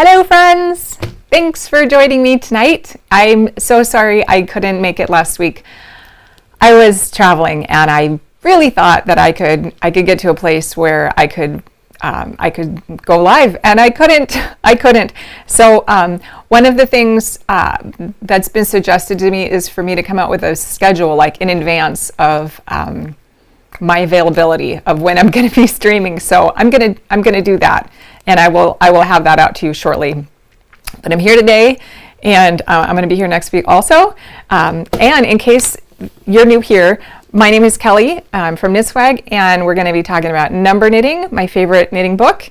Hello friends! Thanks for joining me tonight. I'm so sorry I couldn't make it last week. I was traveling and I really thought that I could get to a place where I could go live, and I couldn't. So one of the things that's been suggested to me is for me to come out with a schedule like in advance of my availability of when I'm going to be streaming. So I'm gonna do that, and I will have that out to you shortly. But I'm here today, and I'm going to be here next week also. And in case you're new here, my name is Kelly. I'm from Knitswag, and we're going to be talking about number knitting, my favorite knitting book.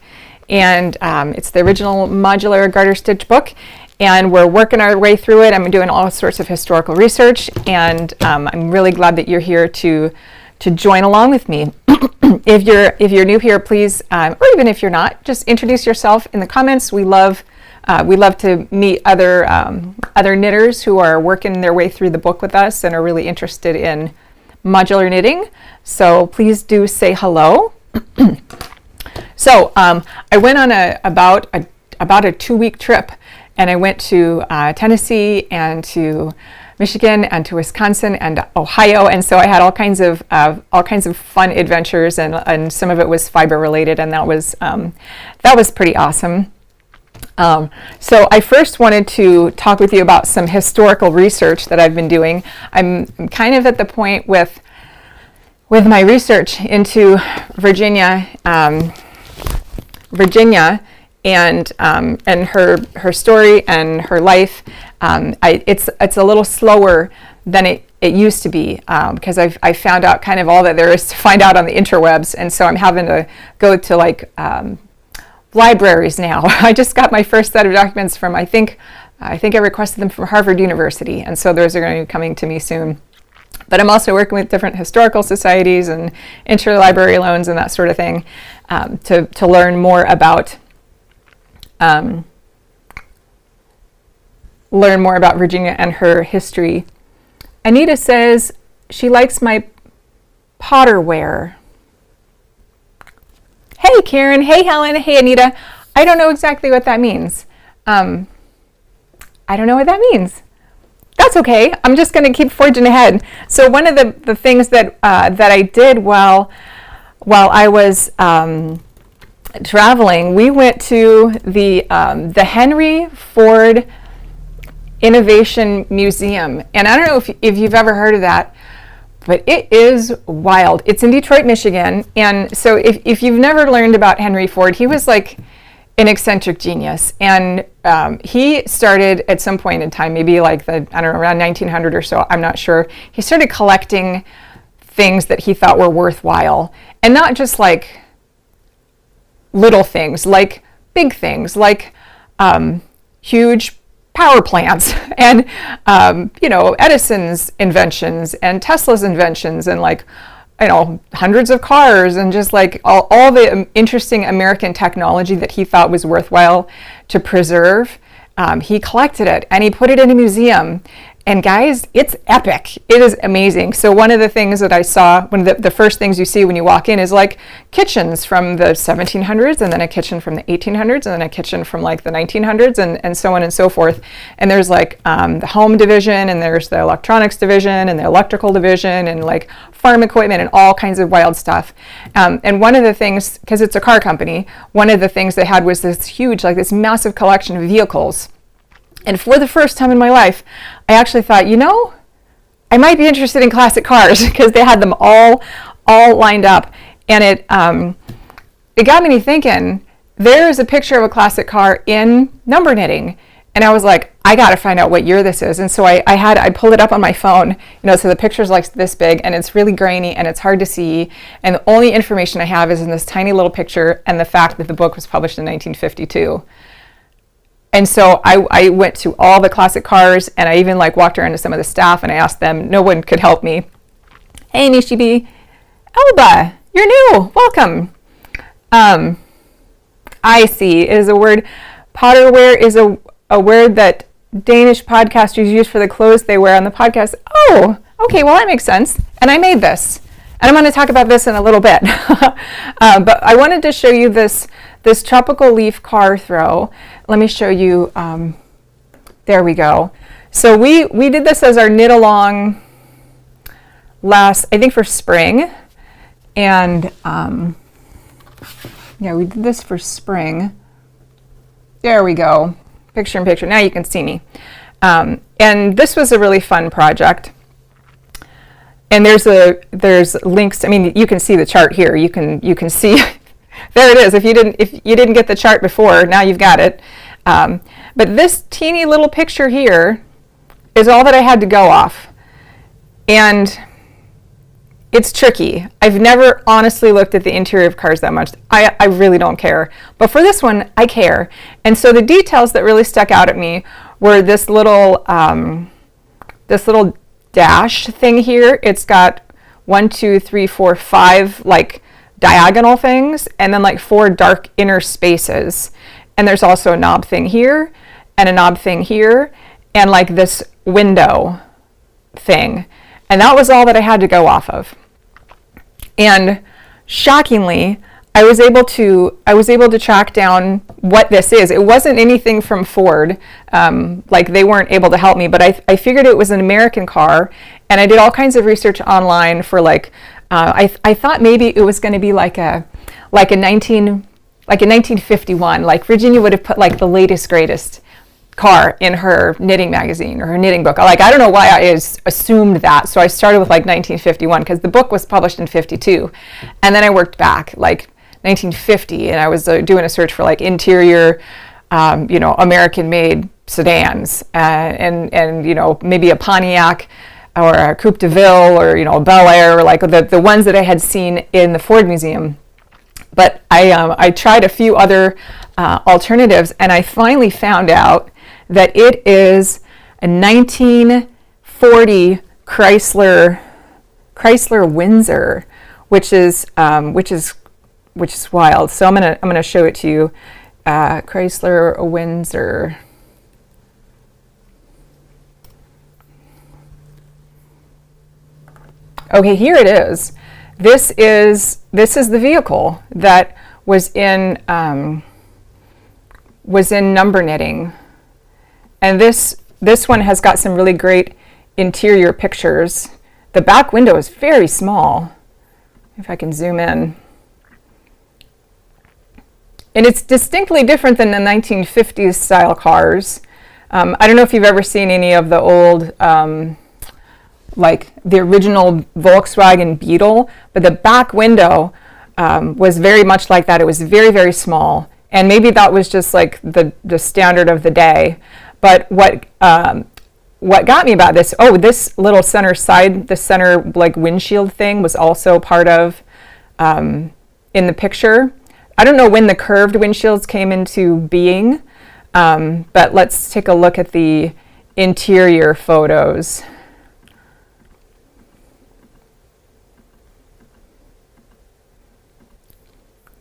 And it's the original modular garter stitch book, and we're working our way through it. I'm doing all sorts of historical research, and I'm really glad that you're here to join along with me. If you're new here, please, or even if you're not, just introduce yourself in the comments. We love to meet other knitters who are working their way through the book with us and are really interested in modular knitting. So please do say hello. So I went on about a 2-week trip, and I went to Tennessee and to Michigan and to Wisconsin and Ohio, and so I had all kinds of fun adventures, and some of it was fiber related, and that was pretty awesome. So I first wanted to talk with you about some historical research that I've been doing. I'm kind of at the point with my research into Virginia and her story and her life. It's a little slower than it used to be, because I found out kind of all that there is to find out on the interwebs, and so I'm having to go to like libraries now. I just got my first set of documents from, I think I requested them from Harvard University, and so those are going to be coming to me soon. But I'm also working with different historical societies and interlibrary loans and that sort of thing, to learn more about Virginia and her history. Anita says she likes my potterware. Hey Karen, hey Helen, hey Anita. I don't know exactly what that means. I don't know what that means. That's okay. I'm just going to keep forging ahead. So one of the things that I did while I was traveling, we went to the Henry Ford Innovation Museum, and I don't know if you've ever heard of that, but it is wild. It's in Detroit, Michigan, and so if you've never learned about Henry Ford, he was like an eccentric genius, and he started at some point in time, maybe like around 1900 or so, I'm not sure. He started collecting things that he thought were worthwhile, and not just like little things, like big things, like huge power plants and Edison's inventions and Tesla's inventions, and like hundreds of cars, and just like all the interesting American technology that he thought was worthwhile to preserve. He collected it and he put it in a museum. And guys, it's epic. It is amazing. So one of the things that I saw, one of the first things you see when you walk in is like kitchens from the 1700s, and then a kitchen from the 1800s, and then a kitchen from like the 1900s, and so on and so forth. And there's like the home division, and there's the electronics division, and the electrical division, and like farm equipment, and all kinds of wild stuff. And one of the things, because it's a car company, one of the things they had was this huge, like this massive collection of vehicles. And for the first time in my life, I actually thought, I might be interested in classic cars, because they had them all lined up. And it got me thinking, there's a picture of a classic car in number knitting. And I was like, I got to find out what year this is. And so I pulled it up on my phone, so the picture's like this big, and it's really grainy, and it's hard to see. And the only information I have is in this tiny little picture and the fact that the book was published in 1952. And so I went to all the classic cars, and I even like walked around to some of the staff, and I asked them. No one could help me. Hey Nishibi, Elba, you're new, welcome. I see, it is a word. Potterware is a word that Danish podcasters use for the clothes they wear on the podcast. Oh, okay, well that makes sense. And I made this. And I'm going to talk about this in a little bit. But I wanted to show you this this tropical leaf car throw. Let me show you. There we go. So we did this as our knit along last, I think for spring. And yeah, we did this for spring. There we go. Picture in picture. Now you can see me. And this was a really fun project. And there's links. I mean, you can see the chart here. You can see there it is. If you didn't get the chart before, now you've got it. But this teeny little picture here is all that I had to go off. And it's tricky. I've never honestly looked at the interior of cars that much. I really don't care. But for this one, I care. And so the details that really stuck out at me were this little dash thing here. It's got 1, 2, 3, 4, 5 like diagonal things, and then like 4 dark inner spaces. And there's also a knob thing here, and a knob thing here, and like this window thing. And that was all that I had to go off of. And shockingly, I was able to track down what this is. It wasn't anything from Ford, like they weren't able to help me, but I figured it was an American car, and I did all kinds of research online for like, I thought maybe it was going to be like a 1951, like Virginia would have put like the latest greatest car in her knitting magazine or her knitting book. Like, I don't know why I assumed that. So I started with like 1951 because the book was published in 52. And then I worked back like 1950, and I was doing a search for like interior, American made sedans, and maybe a Pontiac or a Coupe de Ville or, a Bel Air, or like the ones that I had seen in the Ford Museum. But I tried a few other alternatives, and I finally found out that it is a 1940 Chrysler Windsor, which is wild. So I'm gonna show it to you. Chrysler Windsor. Okay, here it is. This is the vehicle that was in number knitting, and this one has got some really great interior pictures. The back window is very small. If I can zoom in, and it's distinctly different than the 1950s style cars. I don't know if you've ever seen any of the old. Like the original Volkswagen Beetle, but the back window was very much like that. It was very, very small, and maybe that was just like the standard of the day. But what got me about this? Oh, this little center like windshield thing was also part of in the picture. I don't know when the curved windshields came into being, but let's take a look at the interior photos.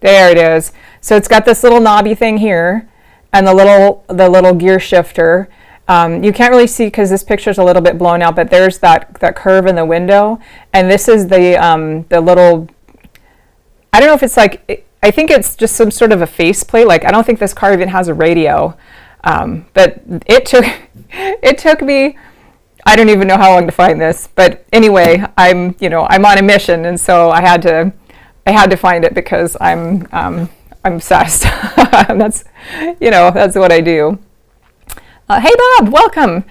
There it is. So it's got this little knobby thing here, and the little gear shifter. You can't really see because this picture's a little bit blown out, but there's that curve in the window, and this is the little. I don't know if it's like. I think it's just some sort of a faceplate. Like, I don't think this car even has a radio, but it took me. I don't even know how long to find this, but anyway, I'm on a mission, and so I had to find it because I'm obsessed. That's what I do. Hey Bob, welcome.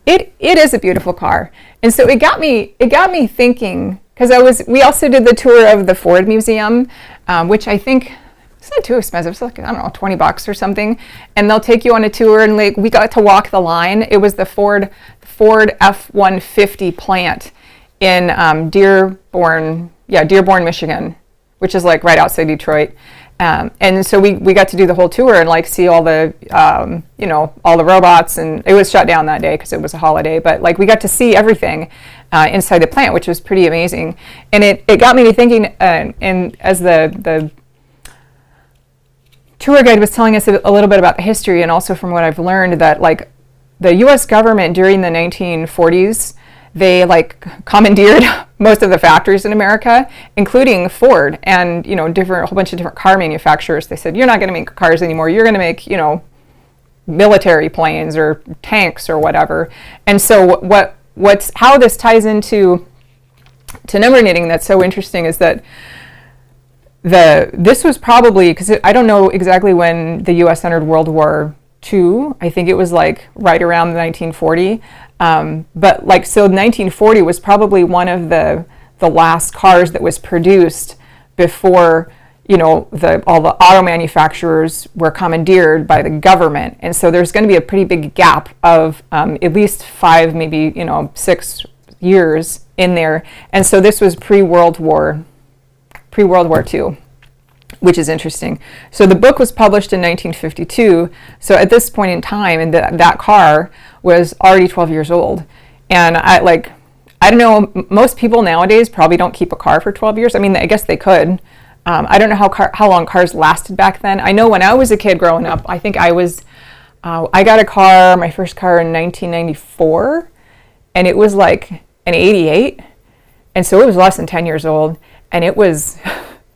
It is a beautiful car, and so it got me thinking, because we also did the tour of the Ford Museum, which I think it's not too expensive. It's like, I don't know, $20 or something, and they'll take you on a tour, and like we got to walk the line. It was the Ford F-150 plant in Dearborn, Michigan, which is like right outside Detroit. And so we got to do the whole tour and like see all the all the robots, and it was shut down that day because it was a holiday, but like we got to see everything inside the plant, which was pretty amazing. And it got me to thinking, and as the tour guide was telling us a little bit about the history, and also from what I've learned, that like the US government during the 1940s they like commandeered most of the factories in America, including Ford and, you know, a whole bunch of different car manufacturers. They said, you're not going to make cars anymore. You're going to make, you know, military planes or tanks or whatever. And so how this ties into number knitting that's so interesting is that this was probably, because I don't know exactly when the U.S. entered World War II. I think it was like right around 1940. But like, so 1940 was probably one of the last cars that was produced before, you know, all the auto manufacturers were commandeered by the government. And so there's going to be a pretty big gap of at least 5, maybe, you know, 6 years in there. And so this was pre-World War II, which is interesting. So the book was published in 1952. So at this point in time, and that car was already 12 years old. And I don't know, most people nowadays probably don't keep a car for 12 years. I mean, I guess they could. I don't know how long cars lasted back then. I know when I was a kid growing up, I think I got my first car in 1994, and it was like an 88. And so it was less than 10 years old. And it was,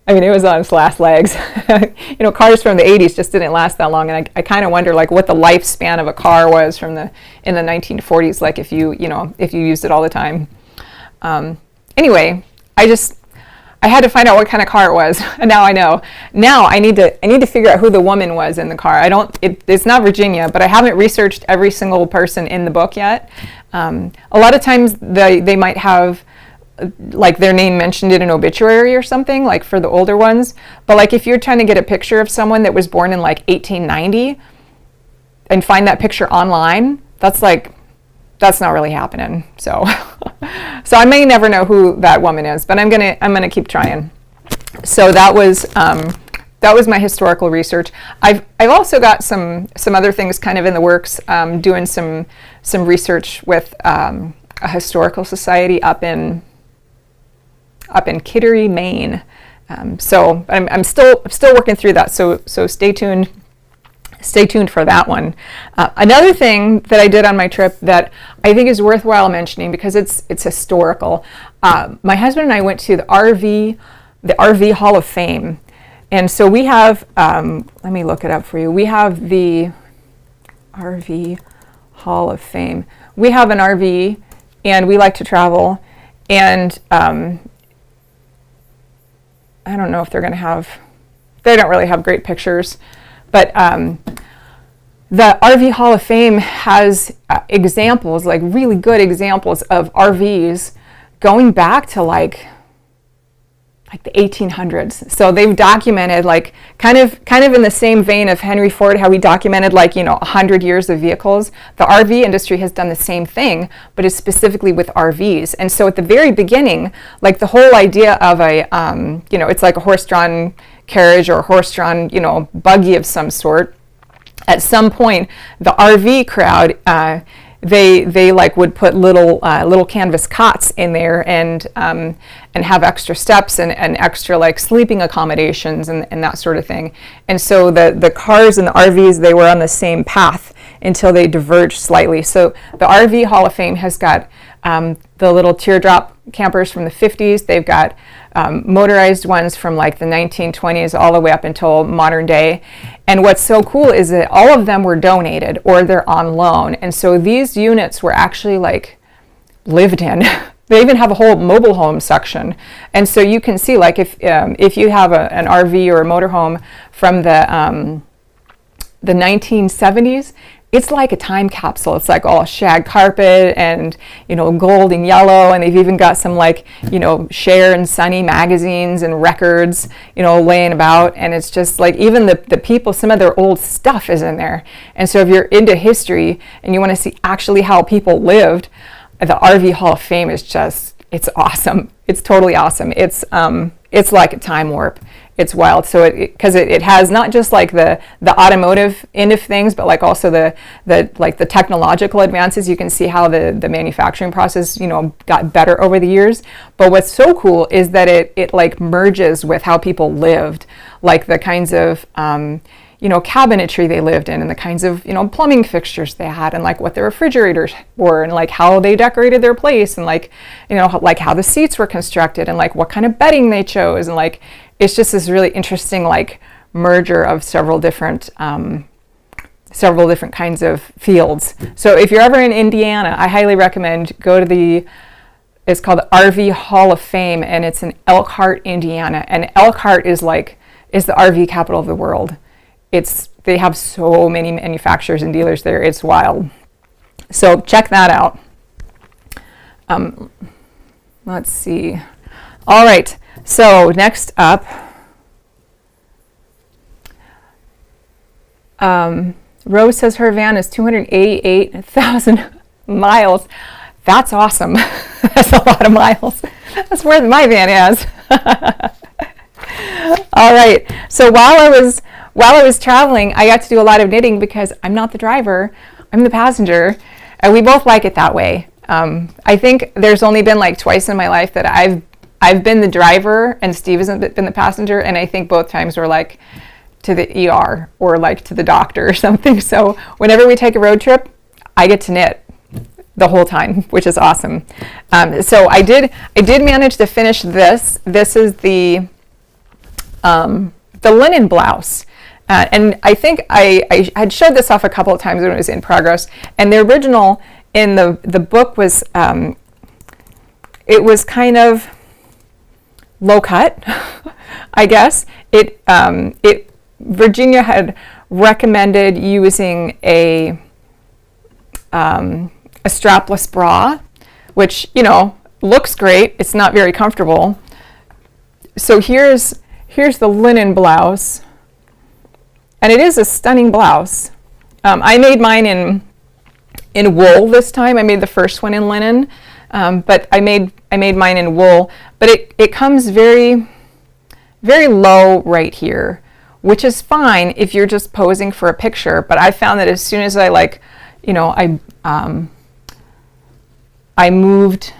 I mean, it was on its last legs. You know, cars from the 80s just didn't last that long. And I kind of wonder like what the lifespan of a car was in the 1940s, like if you used it all the time. Anyway, I had to find out what kind of car it was, and now I know. Now I need to figure out who the woman was in the car. It's not Virginia, but I haven't researched every single person in the book yet. A lot of times they might have like their name mentioned in an obituary or something, like for the older ones. But like if you're trying to get a picture of someone that was born in like 1890 and find that picture online, that's not really happening. So I may never know who that woman is, but I'm gonna keep trying. So that was my historical research. I've also got some other things kind of in the works, doing some research with a historical society up in Kittery, Maine. So I'm still working through that. So stay tuned. Stay tuned for that one. Another thing that I did on my trip that I think is worthwhile mentioning because it's historical. My husband and I went to the RV Hall of Fame, and so we have. Let me look it up for you. We have the RV Hall of Fame. We have an RV, and we like to travel, and I don't know if they're going to have. They don't really have great pictures. But the RV Hall of Fame has examples, like really good examples of RVs going back to like the 1800s. So they've documented like kind of in the same vein of Henry Ford, how he documented 100 years of vehicles. The RV industry has done the same thing, but it's specifically with RVs. And so at the very beginning, like the whole idea of it's like a horse-drawn carriage or horse-drawn, buggy of some sort. At some point, the RV crowd, they would put little canvas cots in there and have extra steps and extra sleeping accommodations and that sort of thing. And so the cars and the RVs, they were on the same path until they diverged slightly. So the RV Hall of Fame has got the little teardrop campers from the 50s. They've got motorized ones from the 1920s all the way up until modern day. And what's so cool is that all of them were donated or they're on loan. And so these units were actually lived in. They even have a whole mobile home section. And so you can see if you have an RV or a motorhome from the 1970s, it's like a time capsule. It's like all shag carpet and, gold and yellow. And they've even got some Cher and Sunny magazines and records, laying about. And it's just even the people, some of their old stuff is in there. And so if you're into history and you want to see actually how people lived, the RV Hall of Fame is it's awesome. It's totally awesome. It's like a time warp. It's wild. So because it has not just the automotive end of things, but also the technological advances. You can see how the manufacturing process got better over the years. But what's so cool is that it merges with how people lived, the kinds of cabinetry they lived in, and the kinds of, plumbing fixtures they had, and like what their refrigerators were, and like how they decorated their place, and like, like how the seats were constructed, and like what kind of bedding they chose. And like, it's just this really interesting like merger of several different kinds of fields. So if you're ever in Indiana, I highly recommend go to it's called the RV Hall of Fame, and it's in Elkhart, Indiana. And Elkhart is the RV capital of the world. They have so many manufacturers and dealers there. It's wild. So check that out. Let's see. All right. So next up, Rose says her van is 288,000 miles. That's awesome. That's a lot of miles. That's more than my van has. All right. So while I was traveling, I got to do a lot of knitting because I'm not the driver, I'm the passenger, and we both like it that way. I think there's only been like twice in my life that I've been the driver and Steve hasn't been the passenger, and I think both times were like to the ER or like to the doctor or something. So whenever we take a road trip, I get to knit the whole time, which is awesome. So I did manage to finish this. This is the linen blouse. And I think I had showed this off a couple of times when it was in progress. And the original in the book was, it was kind of low cut, I guess. Virginia had recommended using a strapless bra, which, looks great. It's not very comfortable. So here's the linen blouse, and it is a stunning blouse. I made mine in wool this time. I made the first one in linen, but I made mine in wool. But it comes very, very low right here, which is fine if you're just posing for a picture. But I found that as soon as I I moved,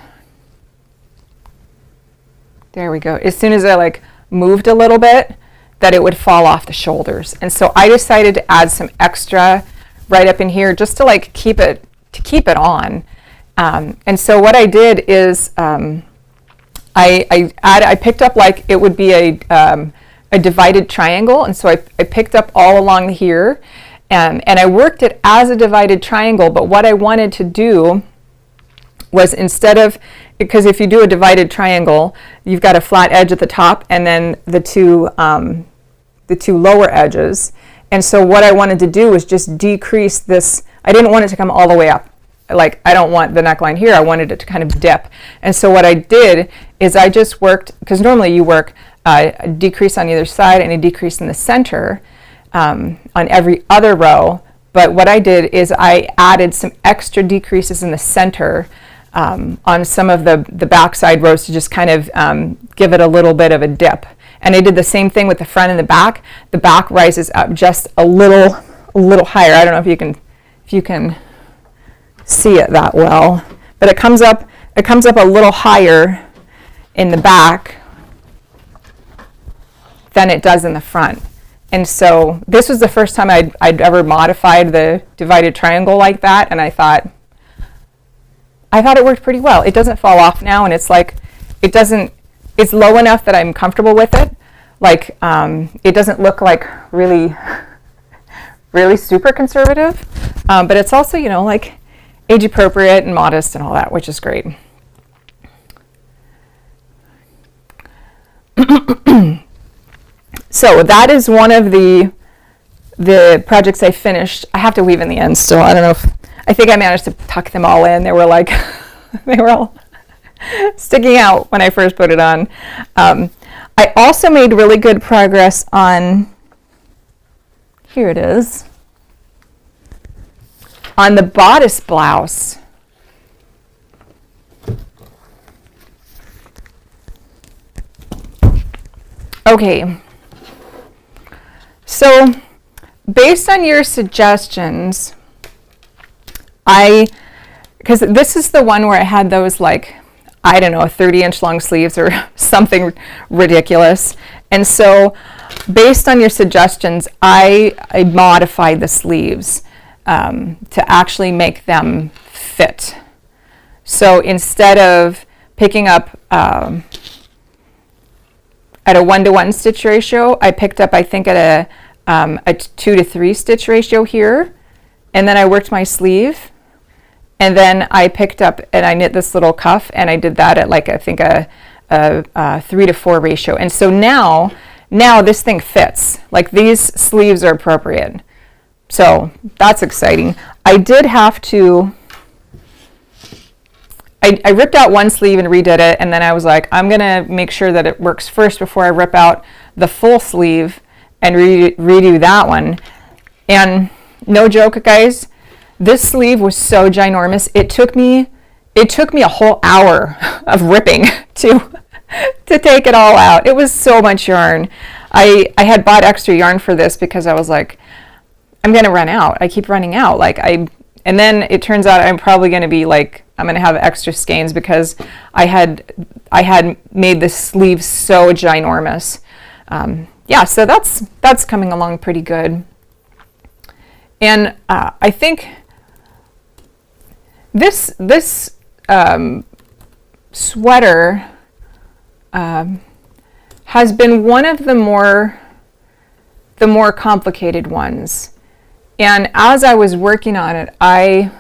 there we go. As soon as I moved a little bit, that it would fall off the shoulders. And so I decided to add some extra right up in here just to keep it on. And so what I did is I picked up it would be a divided triangle, and so I picked up all along here, and I worked it as a divided triangle. But what I wanted to do was, because if you do a divided triangle, you've got a flat edge at the top and then the two lower edges. And so what I wanted to do was just decrease this. I didn't want it to come all the way up. I don't want the neckline here. I wanted it to kind of dip. And so what I did is I just worked, because normally you work a decrease on either side and a decrease in the center on every other row. But what I did is I added some extra decreases in the center on some of the backside rows to just kind of give it a little bit of a dip. And I did the same thing with the front and the back. The back rises up just a little higher. I don't know if you can see it that well, but it comes up a little higher in the back than it does in the front. And so this was the first time I'd ever modified the divided triangle like that, and I thought it worked pretty well. It doesn't fall off now, and it's low enough that I'm comfortable with it. It doesn't look like really, really super conservative, but it's also, age appropriate and modest and all that, which is great. So that is one of the projects I finished. I have to weave in the end still. I don't know I think I managed to tuck them all in. They were all sticking out when I first put it on. I also made really good progress on, here it is, on the bodice blouse. Okay. So based on your suggestions, because this is the one where I had those 30-inch long sleeves or something ridiculous. And so based on your suggestions, I modified the sleeves to actually make them fit. So instead of picking up at a 1-to-1 stitch ratio, I picked up, I think, at a 2-to-3 stitch ratio here, and then I worked my sleeve, and then I picked up and I knit this little cuff, and I did that at like, I think, a 3-to-4 ratio. And so now this thing fits. Like, these sleeves are appropriate. So that's exciting. I did have to, I ripped out one sleeve and redid it, and then I was like, I'm gonna make sure that it works first before I rip out the full sleeve and redo that one. And no joke, guys, this sleeve was so ginormous. It took me a whole hour of ripping to take it all out. It was so much yarn. I had bought extra yarn for this because I was like, I'm gonna run out. I keep running out. And then it turns out I'm probably gonna be like, I'm gonna have extra skeins because I had made this sleeve so ginormous. Yeah, so that's coming along pretty good. And I think this sweater has been one of the more complicated ones. And as I was working on it, I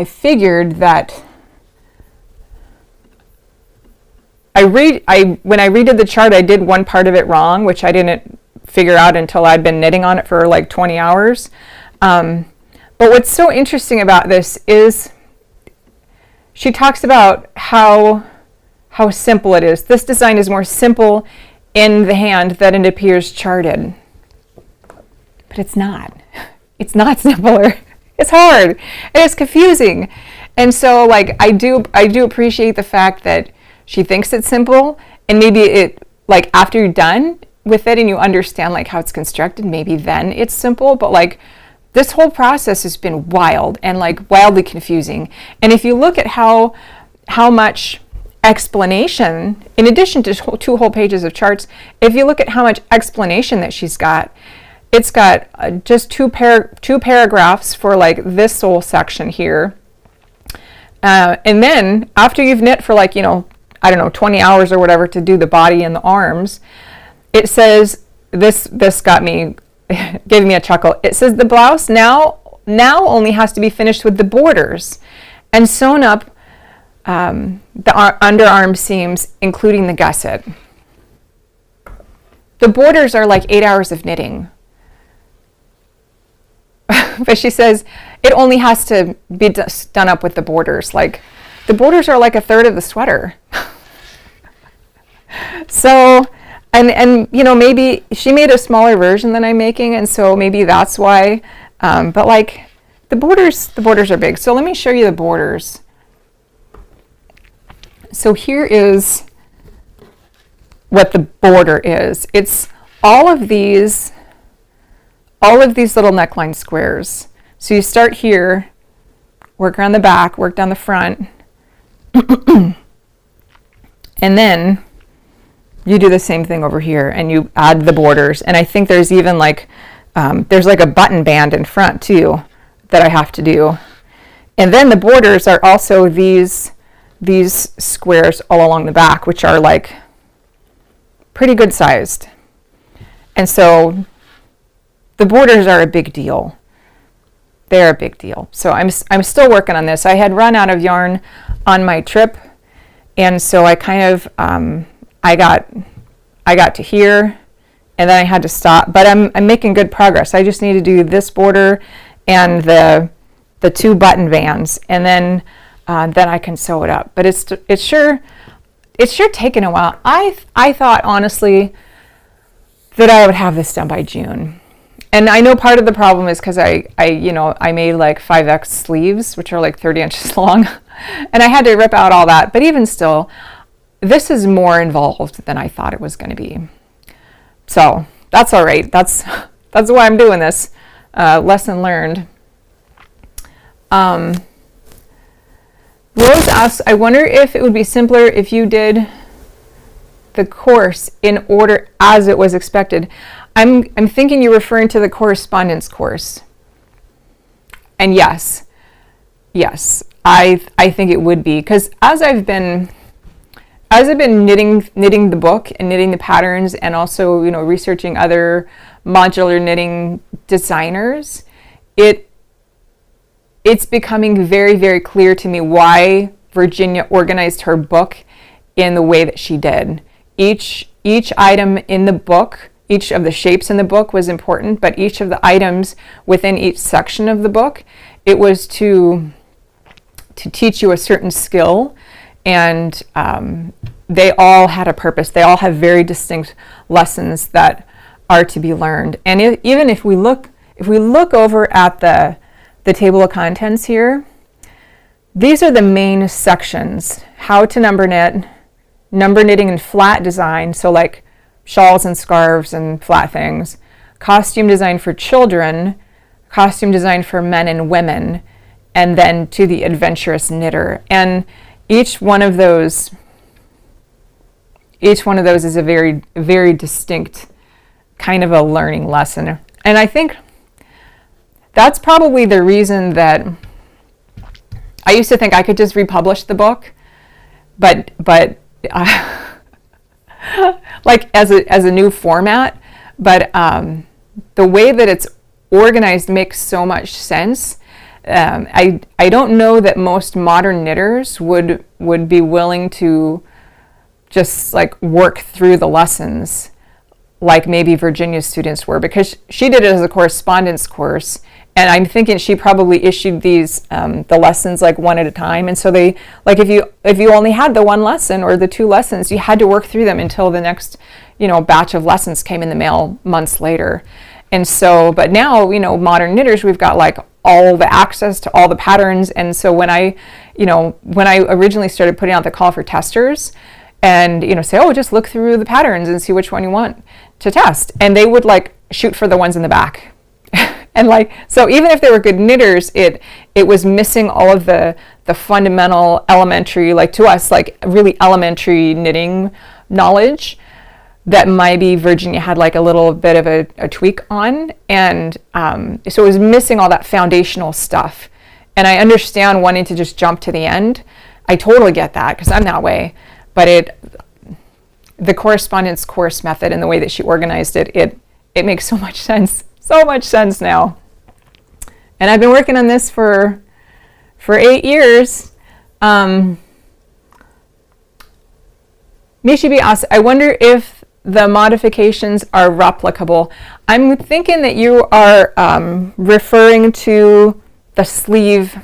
figured that when I redid the chart, I did one part of it wrong, which I didn't figure out until I'd been knitting on it for like 20 hours. But what's so interesting about this is she talks about how simple it is. This design is more simple in the hand than it appears charted. But it's not. It's not simpler. It's hard and it's confusing. And so like I do appreciate the fact that she thinks it's simple, and maybe it, like, after you're done with it and you understand like how it's constructed, maybe then it's simple. But like, this whole process has been wild and like wildly confusing. And if you look at how much explanation, in addition to 2 whole pages of charts, if you look at how much explanation that she's got, it's got just two paragraphs for like this whole section here. And then after you've knit for like, 20 hours or whatever to do the body and the arms, it says, this got me, gave me a chuckle. It says the blouse now only has to be finished with the borders and sewn up the underarm seams, including the gusset. The borders are like 8 hours of knitting. But she says it only has to be done up with the borders. Like, the borders are like a third of the sweater. So, and maybe she made a smaller version than I'm making, and so maybe that's why. But like, the borders are big. So let me show you the borders. So here is what the border is. It's all of these little neckline squares. So you start here, work around the back, work down the front, and then you do the same thing over here and you add the borders. And I think there's even like, there's like a button band in front too that I have to do. And then the borders are also these squares all along the back, which are like pretty good sized. And so the borders are a big deal. They're a big deal. So I'm still working on this. I had run out of yarn on my trip, and so I kind of I got to here, and then I had to stop. But I'm making good progress. I just need to do this border and the 2 button bands, and then I can sew it up. But it's sure taken a while. I thought honestly that I would have this done by June. And I know part of the problem is because I made like 5X sleeves, which are like 30 inches long, and I had to rip out all that. But even still, this is more involved than I thought it was going to be. So that's all right. That's why I'm doing this. Lesson learned. Rose asks, I wonder if it would be simpler if you did the course in order as it was expected. I'm thinking you're referring to the correspondence course. And yes, I think it would be, because as I've been knitting the book and knitting the patterns, and also, you know, researching other modular knitting designers, it's becoming very, very clear to me why Virginia organized her book in the way that she did. Each item in the book, each of the shapes in the book was important, but each of the items within each section of the book, it was to teach you a certain skill, and they all had a purpose. They all have very distinct lessons that are to be learned. And even if we look over at the table of contents here, these are the main sections: how to number knit, number knitting and flat design, so like shawls and scarves and flat things, costume design for children, costume design for men and women, and then to the adventurous knitter. And each one of those is a very, very distinct kind of a learning lesson. And I think that's probably the reason that I used to think I could just republish the book, but like as a new format, but the way that it's organized makes so much sense. I don't know that most modern knitters would be willing to just like work through the lessons like maybe Virginia's students were, because she did it as a correspondence course, and I'm thinking she probably issued these the lessons like one at a time. And so they, like, if you only had the one lesson or the two lessons, you had to work through them until the next, you know, batch of lessons came in the mail months later. And so, but now, you know, modern knitters, we've got like all the access to all the patterns. And so when I originally started putting out the call for testers, and, you know, say, oh, just look through the patterns and see which one you want to test, and they would like shoot for the ones in the back. And like, so even if they were good knitters, it was missing all of the fundamental elementary, like to us, like really elementary knitting knowledge that maybe Virginia had like a little bit of a tweak on. And so it was missing all that foundational stuff. And I understand wanting to just jump to the end. I totally get that, because I'm that way. But the correspondence course method and the way that she organized it makes so much sense. So much sense now. And I've been working on this for 8 years. Mishibi asks, I wonder if the modifications are replicable. I'm thinking that you are referring to the sleeves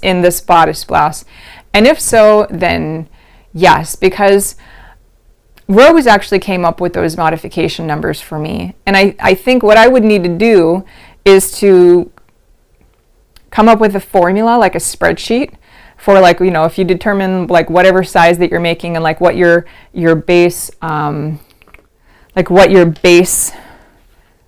in this bodice blouse. And if so, then yes, because Rose actually came up with those modification numbers for me. And I think what I would need to do is to come up with a formula, like a spreadsheet for, like, you know, if you determine like whatever size that you're making, and like what your base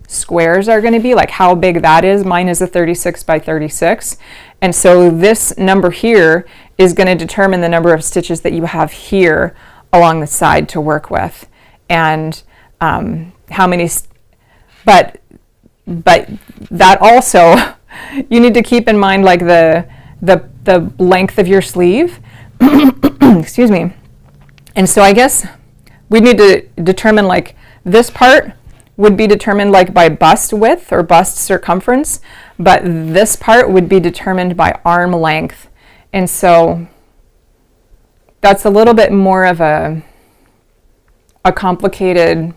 squares are going to be, like how big that is. Mine is a 36 by 36. And so this number here is going to determine the number of stitches that you have here along the side to work with, and how many, but that also, you need to keep in mind like the length of your sleeve. Excuse me. And so I guess we need to determine, like, this part would be determined like by bust width or bust circumference, but this part would be determined by arm length. And so that's a little bit more of a complicated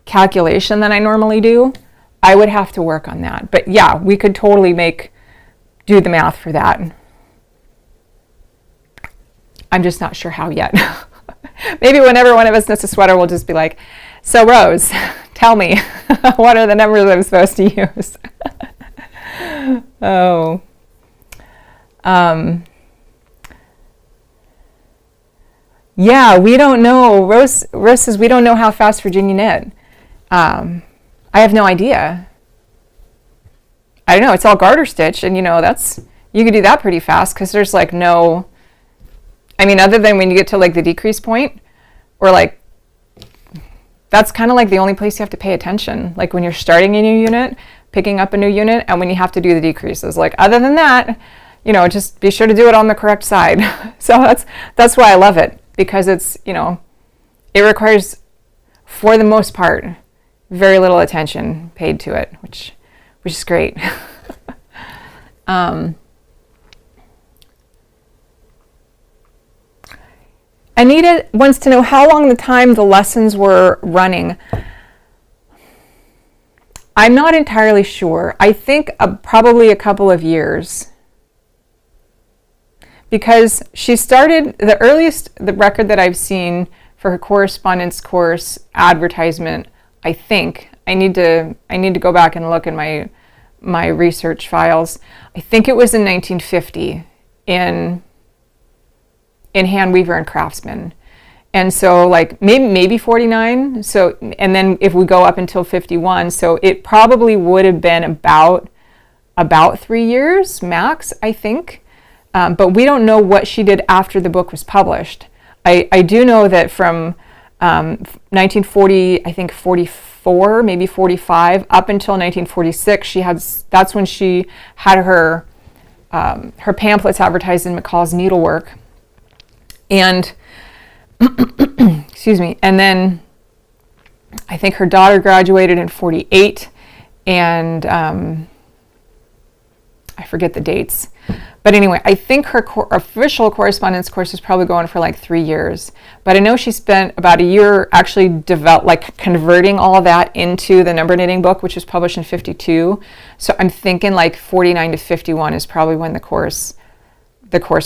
calculation than I normally do. I would have to work on that. But yeah, we could totally do the math for that. I'm just not sure how yet. Maybe whenever one of us knits a sweater, we'll just be like, so Rose, tell me, what are the numbers I'm supposed to use? Oh. Yeah, we don't know. Rose says we don't know how fast Virginia knit. I have no idea. I don't know. It's all garter stitch, and you know, you could do that pretty fast, because there's like no. I mean, other than when you get to like the decrease point, or like, that's kind of like the only place you have to pay attention. Like when you're starting a new unit, picking up a new unit, and when you have to do the decreases. Like other than that, you know, just be sure to do it on the correct side. So that's why I love it, because it's, you know, it requires, for the most part, very little attention paid to it, which is great. Anita wants to know how long the time the lessons were running. I'm not entirely sure. I think probably a couple of years. Because she started, the earliest the record that I've seen for her correspondence course advertisement, I think, I need to go back and look in my research files. I think it was in 1950 in Hand Weaver and Craftsman. And so like maybe 49. So, and then if we go up until 51, so it probably would have been about 3 years max, I think. But we don't know what she did after the book was published. I do know that from 1940, I think 44, maybe 45, up until 1946, that's when she had her pamphlets advertised in McCall's Needlework. And, excuse me, and then I think her daughter graduated in 48, and I forget the dates. But anyway, I think her official correspondence course is probably going for like 3 years. But I know she spent about a year actually converting all of that into the number knitting book, which was published in 52. So I'm thinking like 49 to 51 is probably when the course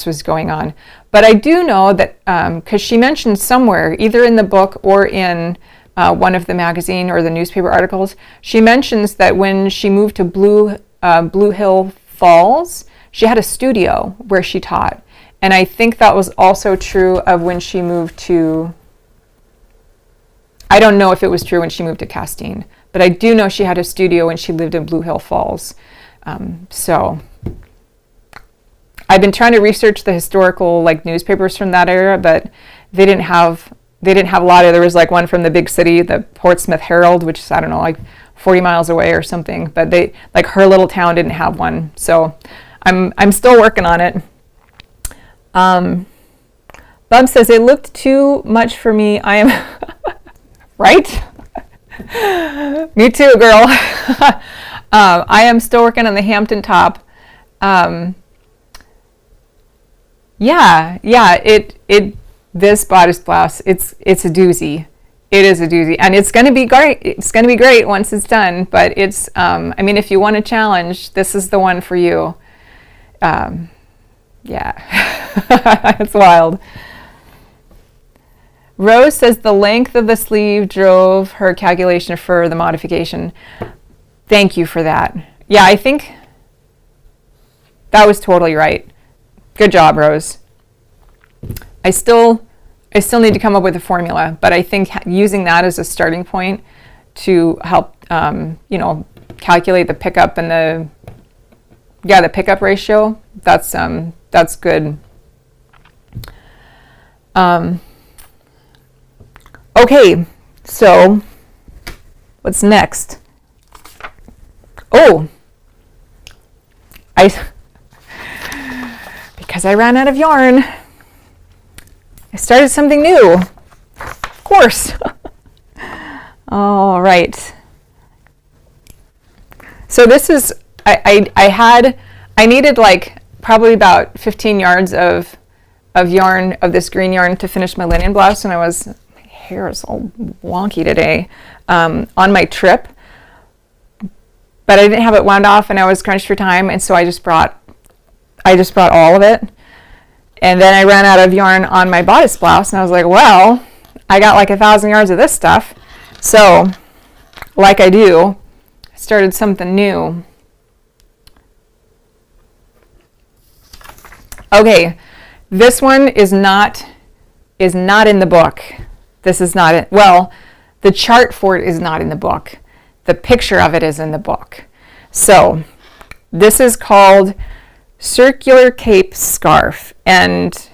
was going on. But I do know that, because she mentioned somewhere, either in the book or in one of the magazine or the newspaper articles, she mentions that when she moved to Blue Hill Falls, she had a studio where she taught. And I think that was also true of when she moved to, I don't know if it was true when she moved to Castine, but I do know she had a studio when she lived in Blue Hill Falls. So I've been trying to research the historical like newspapers from that era, but they didn't have a lot of, there was like one from the big city, the Portsmouth Herald, which is, I don't know, like 40 miles away or something, but they, like her little town didn't have one. So I'm still working on it. Bub says, it looked too much for me. I am, right? Me too, girl. I am still working on the Hampton top. This bodice blouse, it's a doozy. It is a doozy, and it's going to be great. It's going to be great once it's done, but it's, I mean, if you want a challenge, this is the one for you. It's wild. Rose says the length of the sleeve drove her calculation for the modification. Thank you for that. Yeah, I think that was totally right. Good job, Rose. I still need to come up with a formula, but I think using that as a starting point to help, calculate the pickup and the pickup ratio, that's good. Okay, so what's next? Oh, because I ran out of yarn, I started something new, of course. All right. So this is, I needed like probably about 15 yards of yarn, of this green yarn, to finish my linen blouse, and my hair is all wonky today, on my trip. But I didn't have it wound off, and I was crunched for time, and so I just brought all of it. And then I ran out of yarn on my bodice blouse, and I was like, well, I got like 1,000 yards of this stuff. So, like I do, I started something new. Okay, this one is not in the book. This is not it. Well, the chart for it is not in the book. The picture of it is in the book. So, this is called Circular Cape Scarf, and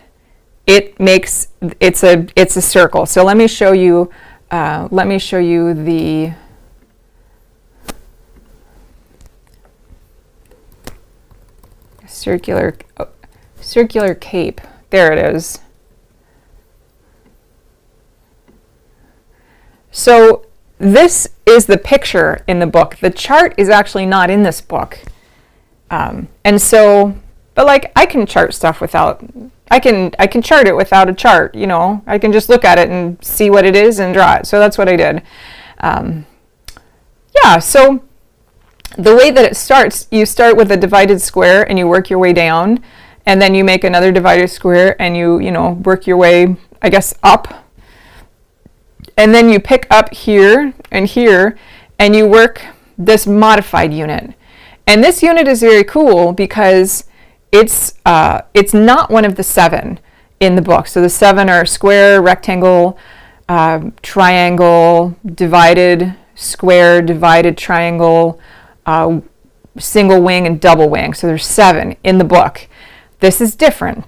it's a circle. So let me show you the circular cape. There it is. So this is the picture in the book. The chart is actually not in this book. And so, but like I can chart stuff without, I can chart it without a chart, you know. I can just look at it and see what it is and draw it. So that's what I did. Yeah, so the way that it starts, you start with a divided square and you work your way down, and then you make another divided square and you know, work your way, I guess, up. And then you pick up here and here and you work this modified unit. And this unit is very cool because it's not one of the 7 in the book. So the 7 are square, rectangle, triangle, divided square, divided triangle, single wing, and double wing. So there's 7 in the book. This is different.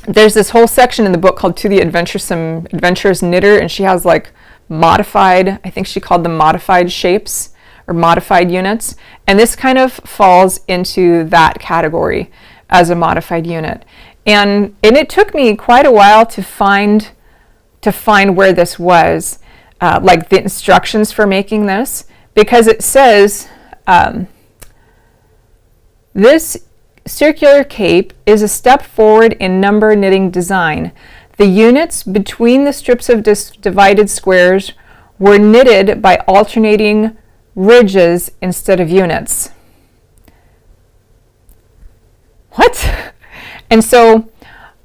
There's this whole section in the book called To the Adventurous Knitter, and she has like modified, I think she called them modified shapes or modified units, and this kind of falls into that category as a modified unit. And it took me quite a while to find where this was, like the instructions for making this, because it says this circular cape is a step forward in number knitting design. The units between the strips of divided squares were knitted by alternating ridges instead of units. What? And so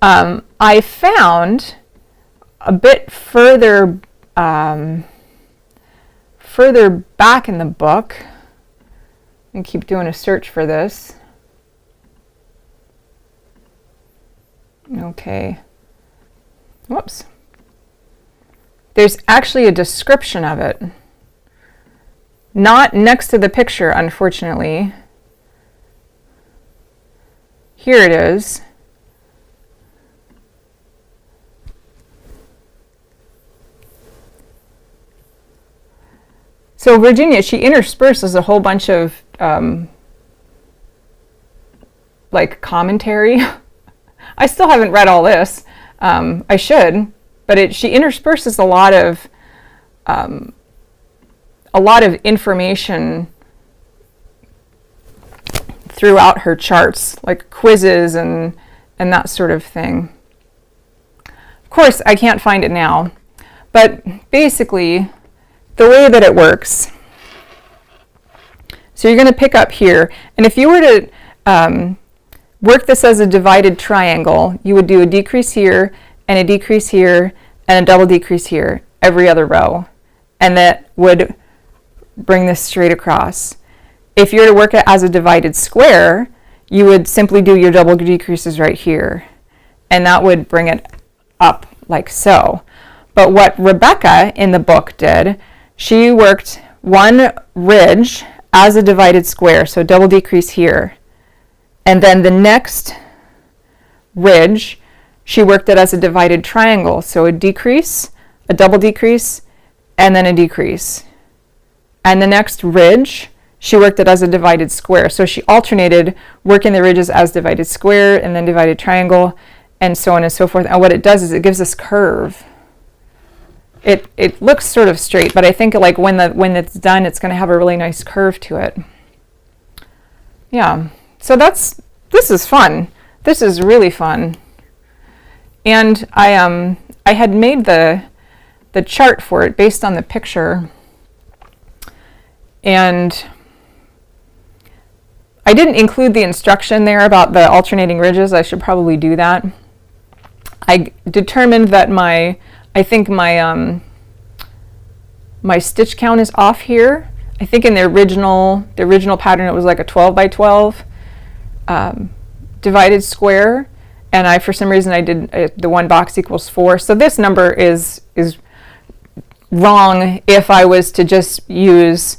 I found a bit further back in the book, and keep doing a search for this. Okay. Whoops. There's actually a description of it. Not next to the picture, unfortunately. Here it is. So Virginia, she intersperses a whole bunch of like commentary. I still haven't read all this. I should, but she intersperses a lot of information throughout her charts, like quizzes and that sort of thing. Of course, I can't find it now, but basically, the way that it works. So you're going to pick up here, and if you were to work this as a divided triangle, you would do a decrease here, and a decrease here, and a double decrease here, every other row. And that would bring this straight across. If you were to work it as a divided square, you would simply do your double decreases right here. And that would bring it up like so. But what Rebecca in the book did, she worked one ridge as a divided square, so double decrease here. And then the next ridge, she worked it as a divided triangle. So a decrease, a double decrease, and then a decrease. And the next ridge, she worked it as a divided square. So she alternated working the ridges as divided square and then divided triangle, and so on and so forth. And what it does is it gives this curve. It looks sort of straight, but I think like when it's done, it's going to have a really nice curve to it. Yeah. So this is fun. This is really fun. And I had made the chart for it based on the picture. And I didn't include the instruction there about the alternating ridges. I should probably do that. I determined that my stitch count is off here. I think in the original pattern it was like a 12 by 12 divided square, and I for some reason I did the one box equals 4. So this number is wrong if I was to just use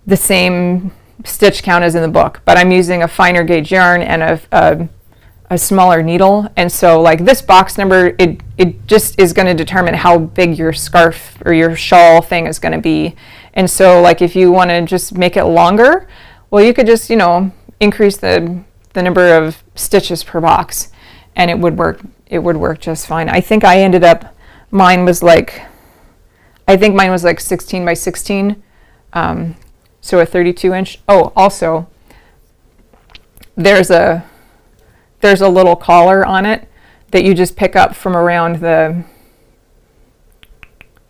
the same stitch count as in the book, but I'm using a finer gauge yarn and a smaller needle. And so like this box number, it just is going to determine how big your scarf or your shawl thing is going to be. And so like if you want to just make it longer, well, you could just, increase the number of stitches per box, and it would work just fine. I think mine was like 16 by 16, so a 32 inch. Oh, also there's a little collar on it that you just pick up from around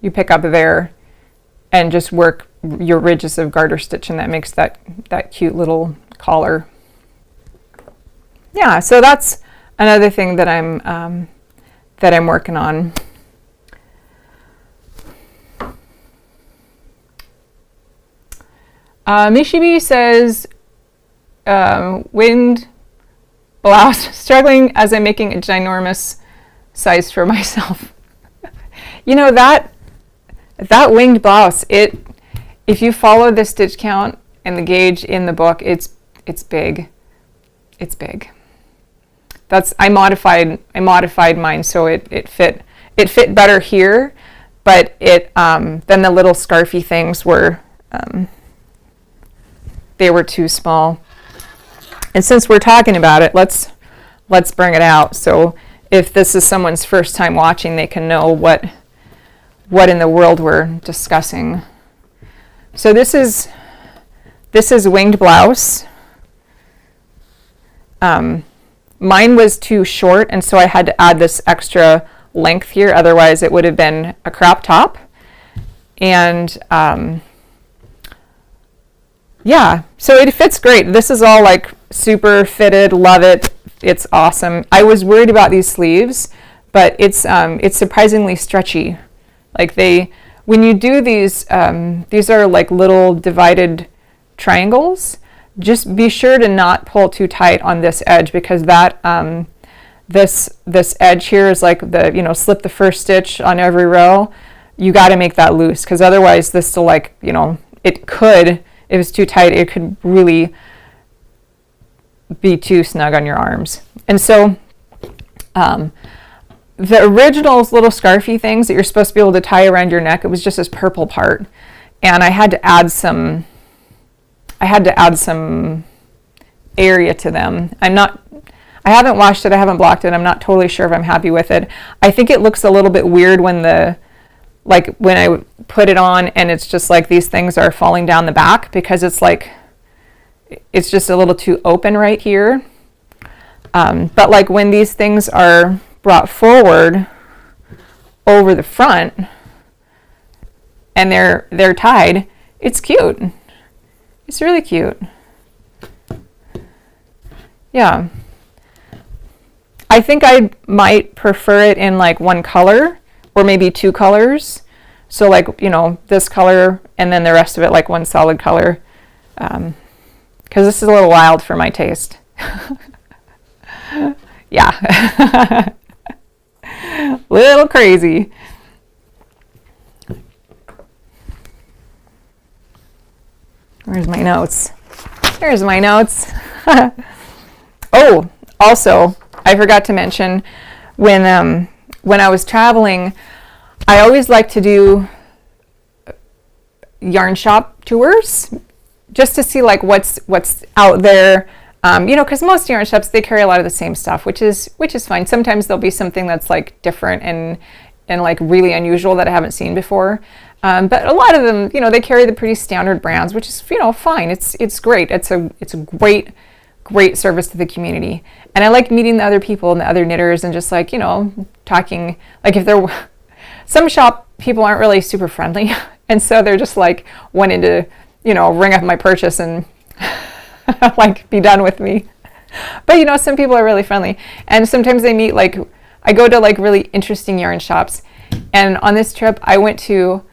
you pick up there and just work your ridges of garter stitch, and that makes that cute little collar. Yeah, so that's another thing that I'm working on. Mishibi says, winged blouse, struggling as I'm making a ginormous size for myself. That winged blouse, if you follow the stitch count and the gauge in the book, it's big. It's big. I modified mine so it fit better here, but then the little scarfy things were they were too small. And since we're talking about it, let's bring it out. So if this is someone's first time watching, they can know what in the world we're discussing. So this is winged blouse. Mine was too short, and so I had to add this extra length here, otherwise it would have been a crop top. And yeah, so it fits great. This is all like super fitted, love it. It's awesome. I was worried about these sleeves, but it's surprisingly stretchy. Like when you do these are like little divided triangles. Just be sure to not pull too tight on this edge, because that this edge here is like slip the first stitch on every row. You got to make that loose, because otherwise this will like it could, if it's too tight, it could really be too snug on your arms. And so the original little scarfy things that you're supposed to be able to tie around your neck, it was just this purple part, and I had to add some area to them. I haven't washed it, I haven't blocked it, I'm not totally sure if I'm happy with it. I think it looks a little bit weird when I put it on and it's just like these things are falling down the back, because it's just a little too open right here. But like when these things are brought forward over the front and they're tied, it's cute. It's really cute. Yeah. I think I might prefer it in like one color or maybe two colors. So like, this color and then the rest of it like one solid color. Because this is a little wild for my taste. Yeah. Little crazy. Where's my notes? Here's my notes. Oh, also, I forgot to mention, when I was traveling, I always like to do yarn shop tours, just to see like what's out there. Because most yarn shops, they carry a lot of the same stuff, which is fine. Sometimes there'll be something that's like different and like really unusual that I haven't seen before. But a lot of them, they carry the pretty standard brands, which is, fine. It's great. It's a great service to the community. And I like meeting the other people and the other knitters and just like, talking, like if some shop people aren't really super friendly. And so they're just like wanting to, ring up my purchase and like be done with me. But, some people are really friendly. And sometimes they meet, like, I go to like really interesting yarn shops. And on this trip, I went to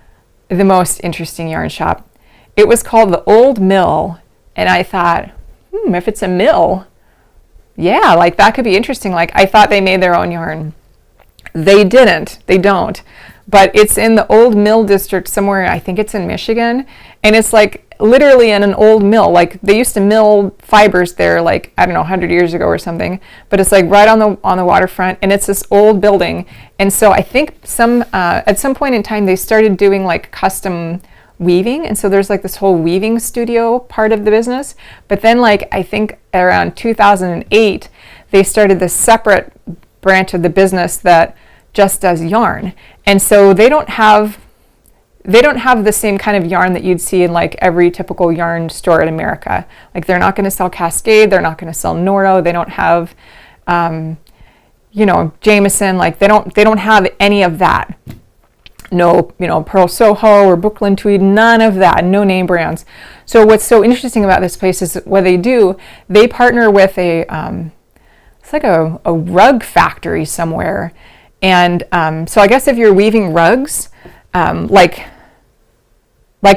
the most interesting yarn shop. It was called the Old Mill, and I thought, if it's a mill, yeah, like that could be interesting. Like I thought they made their own yarn. They didn't. They don't. But it's in the Old Mill district somewhere. I think it's in Michigan, and it's like literally in an old mill. Like they used to mill fibers there, like, I don't know, 100 years ago or something, but it's like right on the waterfront, and it's this old building. And so I think at some point in time they started doing like custom weaving, and so there's like this whole weaving studio part of the business. But then like I think around 2008 they started this separate branch of the business that just does yarn. And so they don't have the same kind of yarn that you'd see in like every typical yarn store in America. Like they're not going to sell Cascade, they're not going to sell Noro, they don't have Jameson, like they don't have any of that. No, Pearl Soho or Brooklyn Tweed, none of that, no name brands. So what's so interesting about this place is what they do, they partner with it's like a rug factory somewhere. And so I guess if you're weaving rugs, like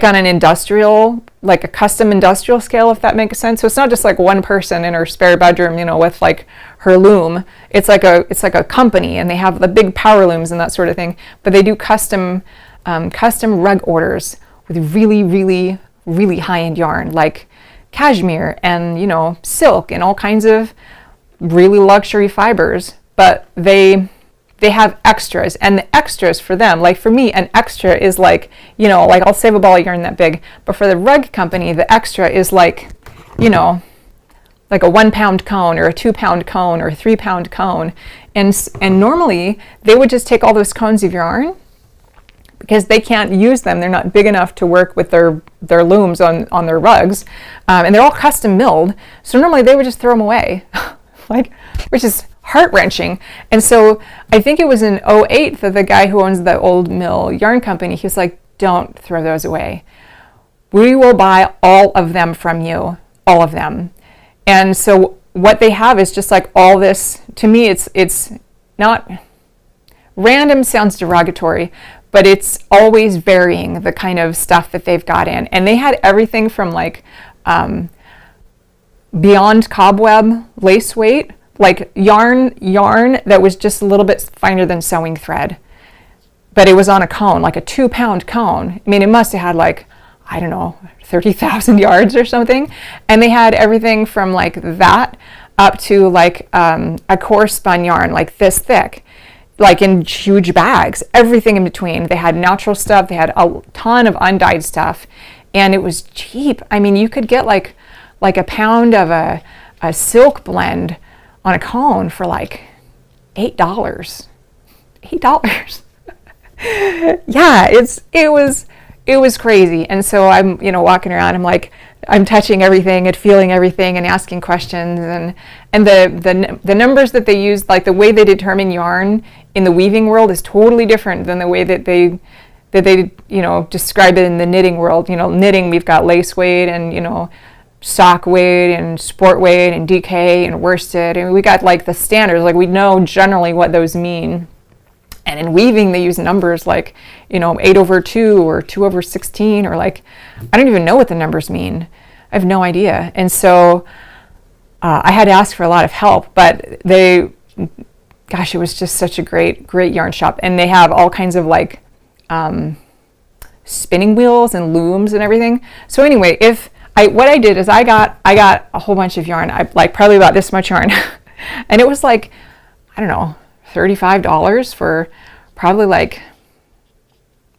on an industrial, like a custom industrial scale, if that makes sense. So it's not just like one person in her spare bedroom, with like her loom. It's like a company, and they have the big power looms and that sort of thing. But they do custom rug orders with really, really, really high-end yarn, like cashmere and silk and all kinds of really luxury fibers. But they have extras, and the extras for them, like for me, an extra is like, like I'll save a ball of yarn that big, but for the rug company, the extra is like, like a 1 pound cone or a 2 pound cone or a 3 pound cone. And normally they would just take all those cones of yarn because they can't use them. They're not big enough to work with their looms on their rugs. And they're all custom milled. So normally they would just throw them away, which is heart-wrenching. And so I think it was in 2008 that the guy who owns the old mill yarn company, he was like, don't throw those away. We will buy all of them from you, all of them. And so what they have is just like all this, to me, it's not, random sounds derogatory, but it's always varying the kind of stuff that they've got in. And they had everything from like beyond cobweb lace weight, like yarn that was just a little bit finer than sewing thread, but it was on a cone, like a 2 pound cone. I mean, it must have had like, I don't know, 30,000 yards or something. And they had everything from like that up to like a core spun yarn, like this thick, like in huge bags, everything in between. They had natural stuff, they had a ton of undyed stuff, and it was cheap. I mean, you could get like a pound of a silk blend on a cone for like $8. $8. Yeah, it was crazy. And so I'm, walking around, I'm like, I'm touching everything and feeling everything and asking questions, and the numbers that they use, like the way they determine yarn in the weaving world is totally different than the way that they describe it in the knitting world. Knitting, we've got lace weight and sock weight and sport weight and DK and worsted, and we got like the standards, like we know generally what those mean. And in weaving they use numbers like 8/2 or 2/16, or like I don't even know what the numbers mean. I have no idea. And so I had to ask for a lot of help, but it was just such a great yarn shop. And they have all kinds of like spinning wheels and looms and everything. So anyway, what I did is I got a whole bunch of yarn, probably about this much yarn, and it was like, I don't know, $35 for probably like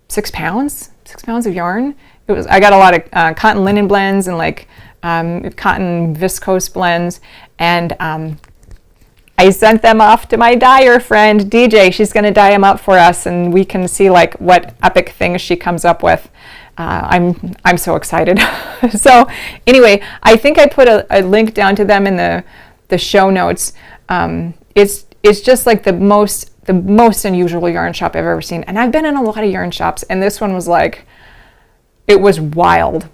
6 pounds of yarn. I got a lot of cotton linen blends and like cotton viscose blends, and I sent them off to my dyer friend DJ. She's going to dye them up for us, and we can see like what epic things she comes up with. I'm so excited. So anyway, I think I put a link down to them in the show notes. It's just like the most unusual yarn shop I've ever seen. And I've been in a lot of yarn shops, and this one was like, it was wild.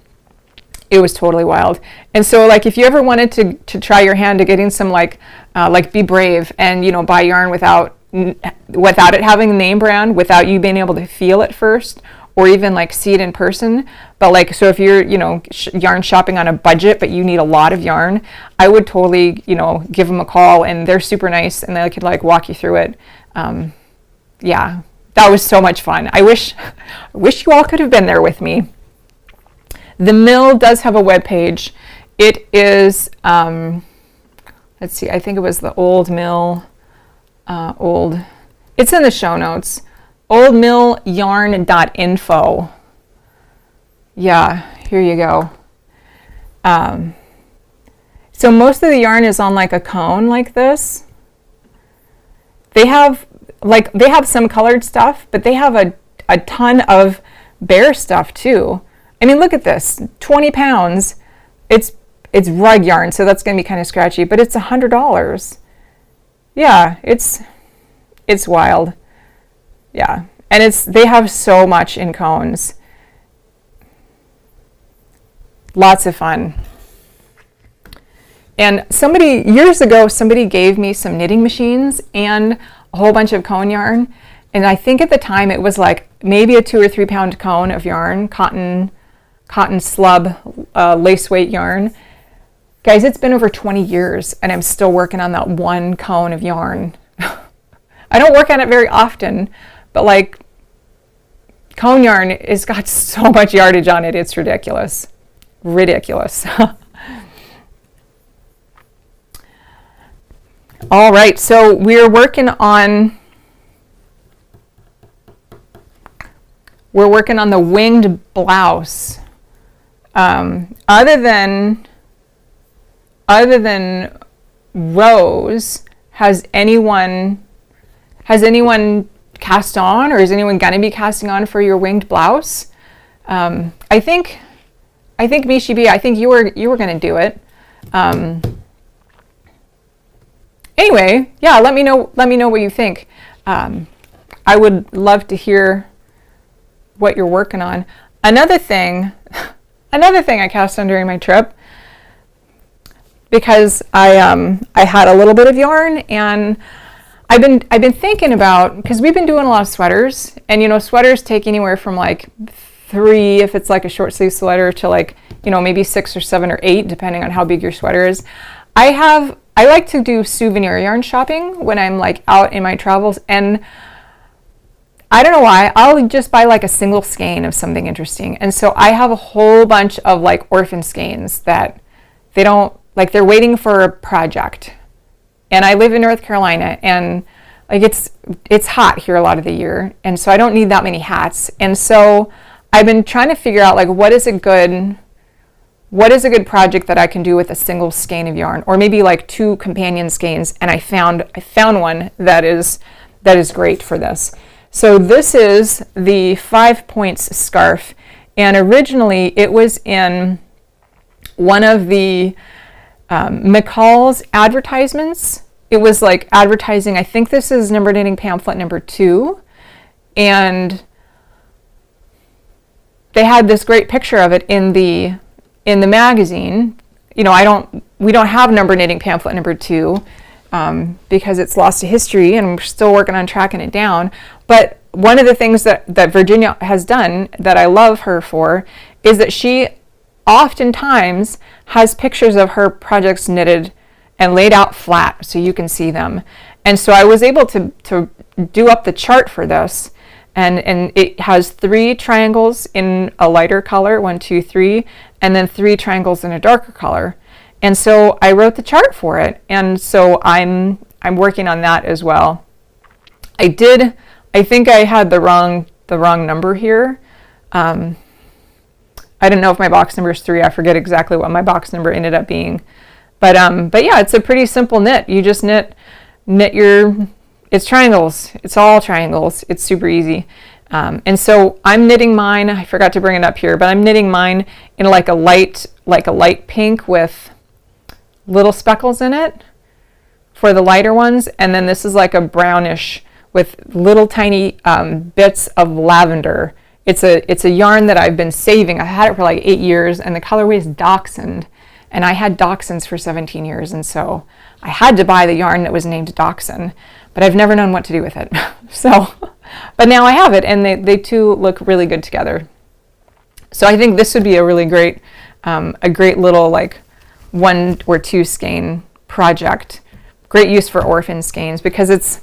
It was totally wild. And so like if you ever wanted to try your hand at getting some like be brave and buy yarn without it having a name brand, without you being able to feel it first, or even like see it in person. But like, so if you're, yarn shopping on a budget, but you need a lot of yarn, I would totally, give them a call, and they're super nice, and they could like walk you through it. Yeah, that was so much fun. I wish you all could have been there with me. The mill does have a web page. It is, let's see, I think it was the old mill, it's in the show notes, oldmillyarn.info. Yeah, here you go. So most of the yarn is on like a cone like this. They have some colored stuff, but they have a ton of bare stuff too. I mean, look at this, 20 pounds. It's rug yarn, so that's gonna be kind of scratchy, but it's $100. Yeah, it's wild. Yeah, and they have so much in cones. Lots of fun. And years ago, somebody gave me some knitting machines and a whole bunch of cone yarn. And I think at the time it was like maybe a 2 or 3 pound cone of yarn, cotton slub, lace weight yarn. Guys, it's been over 20 years and I'm still working on that one cone of yarn. I don't work on it very often, but like cone yarn has got so much yardage on it, it's ridiculous. Ridiculous. All right, so we're working on the winged blouse. Other than Rose, has anyone cast on, or is anyone gonna be casting on for your winged blouse? I think Mishi B, I think you were gonna do it. Anyway, yeah, let me know what you think. I would love to hear what you're working on. Another thing I cast on during my trip, because I had a little bit of yarn, and I've been thinking about, because we've been doing a lot of sweaters, and sweaters take anywhere from like 3 if it's like a short sleeve sweater to like maybe 6 or 7 or 8 depending on how big your sweater is. I like to do souvenir yarn shopping when I'm like out in my travels, and I don't know why, I'll just buy like a single skein of something interesting. And so I have a whole bunch of like orphan skeins that they're waiting for a project. And I live in North Carolina, and like it's hot here a lot of the year, and so I don't need that many hats. And so I've been trying to figure out like what is a good project that I can do with a single skein of yarn, or maybe like 2 companion skeins, and I found one that is great for this. So this is the 5 Points scarf, and originally it was in one of the McCall's advertisements. It was like advertising, I think this is Number Knitting Pamphlet number 2, and they had this great picture of it in the magazine. We don't have Number Knitting Pamphlet number 2 because it's lost to history, and we're still working on tracking it down. But one of the things that Virginia has done that I love her for is that she oftentimes has pictures of her projects knitted and laid out flat so you can see them. And so I was able to do up the chart for this, and it has 3 triangles in a lighter color, 1, 2, 3, and then 3 triangles in a darker color. And so I wrote the chart for it, and so I'm working on that as well. I think I had the wrong number here. I don't know if my box number is 3. I forget exactly what my box number ended up being. But yeah, it's a pretty simple knit. You just knit it's triangles. It's all triangles. It's super easy. And so I'm knitting mine, I forgot to bring it up here, but I'm knitting mine in like a light pink with little speckles in it for the lighter ones. And then this is like a brownish with little tiny bits of lavender. It's a yarn that I've been saving. I had it for like 8 years, and the colorway is Dachshund. And I had Dachshunds for 17 years, and so I had to buy the yarn that was named Dachshund, but I've never known what to do with it. But now I have it, and they two look really good together. So I think this would be a really great little like 1 or 2 skein project. Great use for orphan skeins, because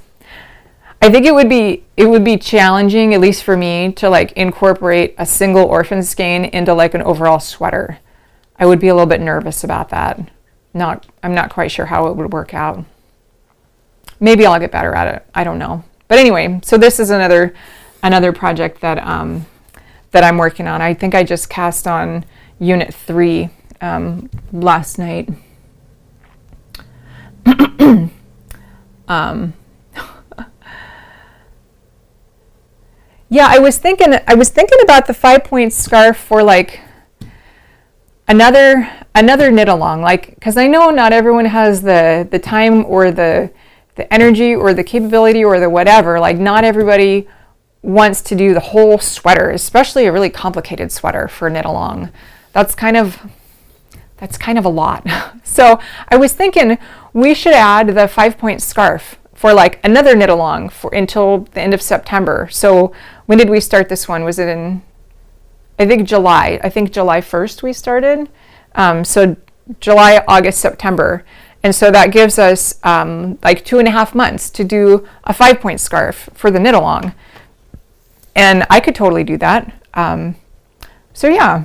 I think it would be challenging, at least for me, to like incorporate a single orphan skein into like an overall sweater. I would be a little bit nervous about that. I'm not quite sure how it would work out. Maybe I'll get better at it. I don't know. But anyway, so this is another project that that I'm working on. I think I just cast on Unit 3 last night. Yeah, I was thinking about the 5-point scarf for like another knit along, like, because I know not everyone has the time or the energy or the capability or the whatever. Like, not everybody wants to do the whole sweater, especially a really complicated sweater for knit along. That's kind of a lot. So I was thinking we should add the 5-point scarf for like another knit along for until the end of September. So when did we start this one? Was it in, I think July 1st we started. So July, August, September. And so that gives us like 2.5 months to do a 5-point scarf for the knit along. And I could totally do that. So yeah,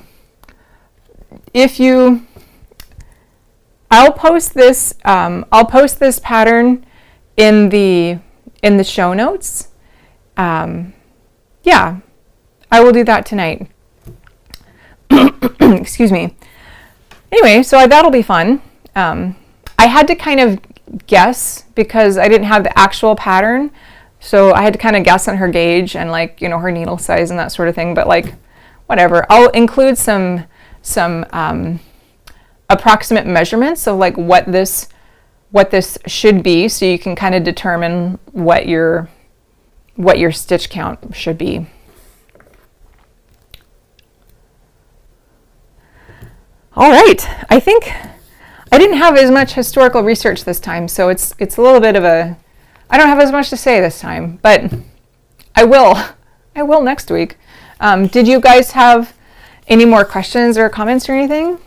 I'll post this pattern in the show notes. Yeah, I will do that tonight. Excuse me. Anyway, so that'll be fun. I had to kind of guess because I didn't have the actual pattern. So I had to kind of guess on her gauge and like, you know, her needle size and that sort of thing. But like, whatever. I'll include some approximate measurements of like what this should be, so you can kind of determine what your stitch count should be. All right, I think I didn't have as much historical research this time, so it's a little bit of a, I don't have as much to say this time, but I will next week. Did you guys have any more questions or comments or anything?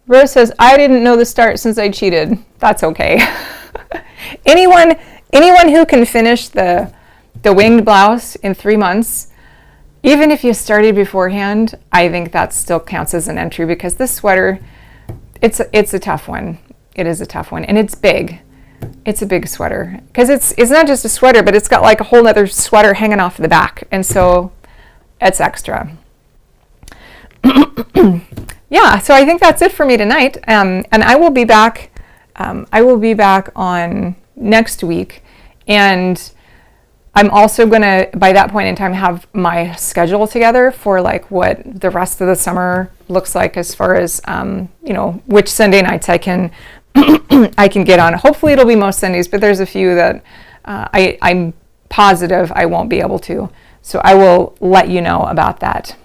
Rose says, I didn't know the start since I cheated. That's okay. Anyone who can finish the winged blouse in 3 months, even if you started beforehand, I think that still counts as an entry, because this sweater, it's a tough one. It is a tough one, and it's big. It's a big sweater, because it's not just a sweater, but it's got like a whole other sweater hanging off the back, and so it's extra. Yeah, so I think that's it for me tonight, and I will be back. I will be back on next week, and I'm also gonna, by that point in time, have my schedule together for like what the rest of the summer looks like, as far as you know, which Sunday nights I can I can get on. Hopefully it'll be most Sundays, but there's a few that I'm positive I won't be able to. So I will let you know about that.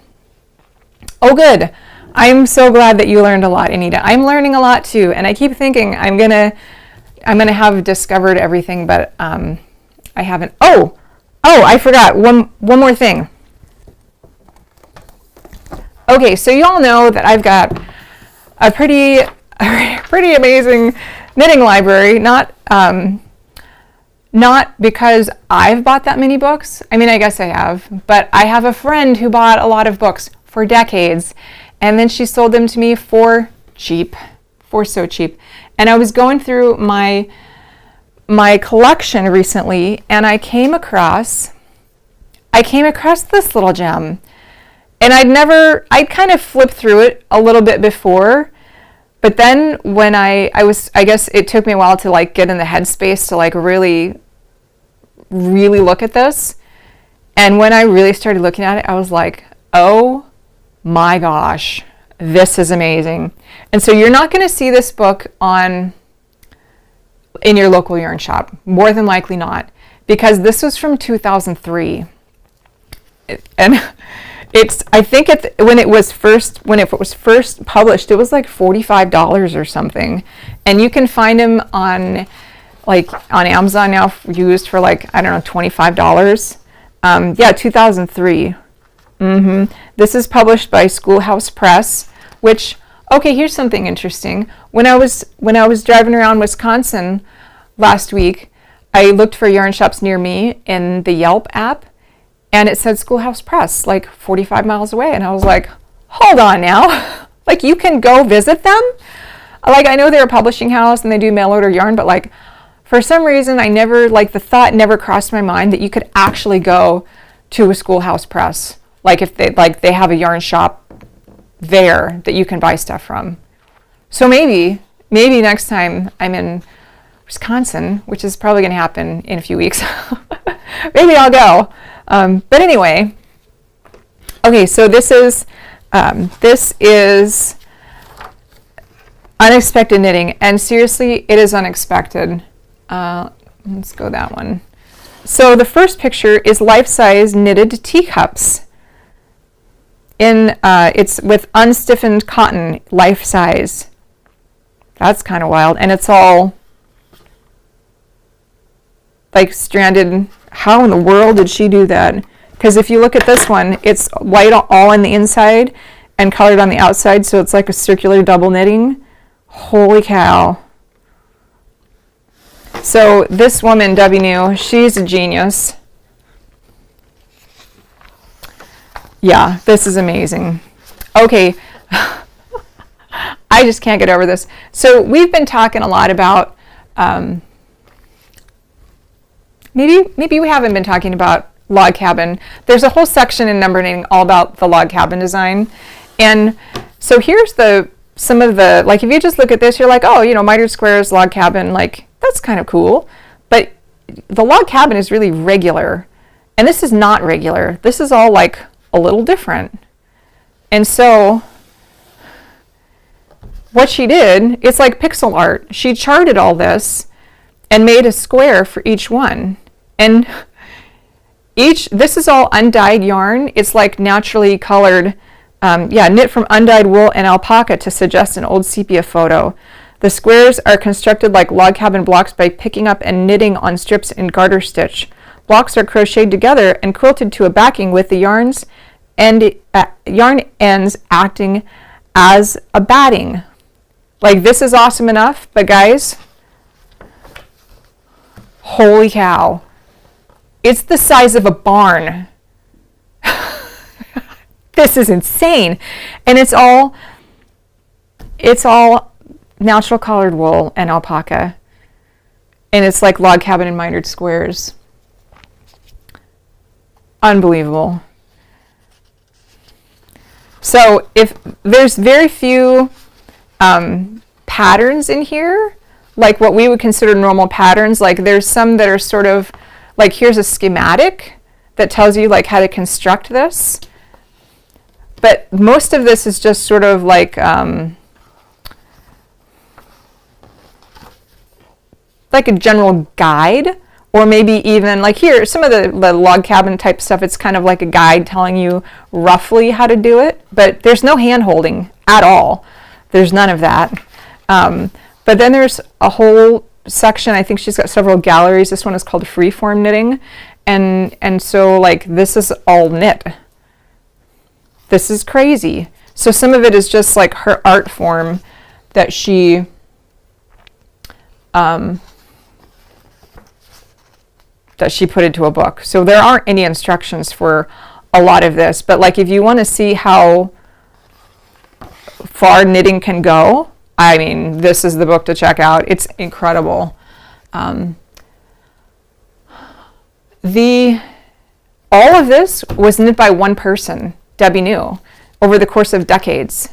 Oh, good. I'm so glad that you learned a lot, Anita. I'm learning a lot too, and I keep thinking I'm gonna have discovered everything, but I haven't. Oh, I forgot one more thing. Okay, so you all know that I've got a pretty amazing knitting library. Not because I've bought that many books. I mean, I guess I have, but I have a friend who bought a lot of books for decades, and then she sold them to me for so cheap. And I was going through my collection recently, and I came across this little gem, and I'd kind of flipped through it a little bit before, but then when I guess it took me a while to like get in the headspace to like really look at this. And when I really started looking at it, I was like, oh my gosh, this is amazing. And so you're not going to see this book in your local yarn shop, more than likely not, because this was from 2003. And I think when it was first published, it was like $45 or something, and you can find them on Amazon now, used for like, I don't know, $25. Yeah, 2003. This is published by Schoolhouse Press, which Okay, here's something interesting. When I was driving around Wisconsin last week, I looked for yarn shops near me in the Yelp app, and it said Schoolhouse Press, like 45 miles away. And I was like, hold on now. Like, you can go visit them? Like, I know they're a publishing house and they do mail order yarn, but like, for some reason, I never, like, the thought never crossed my mind that you could actually go to a Schoolhouse Press. Like, if they have a yarn shop there that you can buy stuff from. So maybe next time I'm in Wisconsin, which is probably going to happen in a few weeks, maybe I'll go. But anyway, okay, so this is unexpected knitting, and seriously, it is unexpected. Let's go that one. So the first picture is life-size knitted teacups. It's with unstiffened cotton, life-size. That's kind of wild, and it's all like stranded. How in the world did she do that? Because if you look at this one, it's white all on the inside and colored on the outside, so it's like a circular double knitting. Holy cow. So this woman, Debbie New, she's a genius. Yeah, this is amazing. Okay, I just can't get over this. So we've been talking a lot about, maybe we haven't been talking about log cabin. There's a whole section in number knitting all about the log cabin design. And so here's some of the, like, if you just look at this, you're like, oh, mitered squares, log cabin, like, that's kind of cool. But the log cabin is really regular. And this is not regular. This is all like a little different. And so what she did, it's like pixel art. She charted all this and made a square for each one. And this is all undyed yarn. It's like naturally colored, knit from undyed wool and alpaca to suggest an old sepia photo. The squares are constructed like log cabin blocks by picking up and knitting on strips in garter stitch. Blocks are crocheted together and quilted to a backing with the yarn ends acting as a batting. Like, this is awesome enough, but guys, holy cow. It's the size of a barn. This is insane. And it's all natural colored wool and alpaca. And it's like log cabin and mitered squares. Unbelievable. So if there's very few patterns in here, like what we would consider normal patterns, like there's some that are sort of like, here's a schematic that tells you like how to construct this. But most of this is just sort of like a general guide, or maybe even like here, some of the log cabin type stuff, it's kind of like a guide telling you roughly how to do it, but there's no hand holding at all. There's none of that. But then there's a whole section, I think she's got several galleries. This one is called Freeform Knitting. And so like this is all knit. This is crazy. So some of it is just like her art form that she put into a book. So there aren't any instructions for a lot of this, but like if you want to see how far knitting can go, I mean, this is the book to check out. It's incredible. All of this was knit by one person, Debbie New, over the course of decades.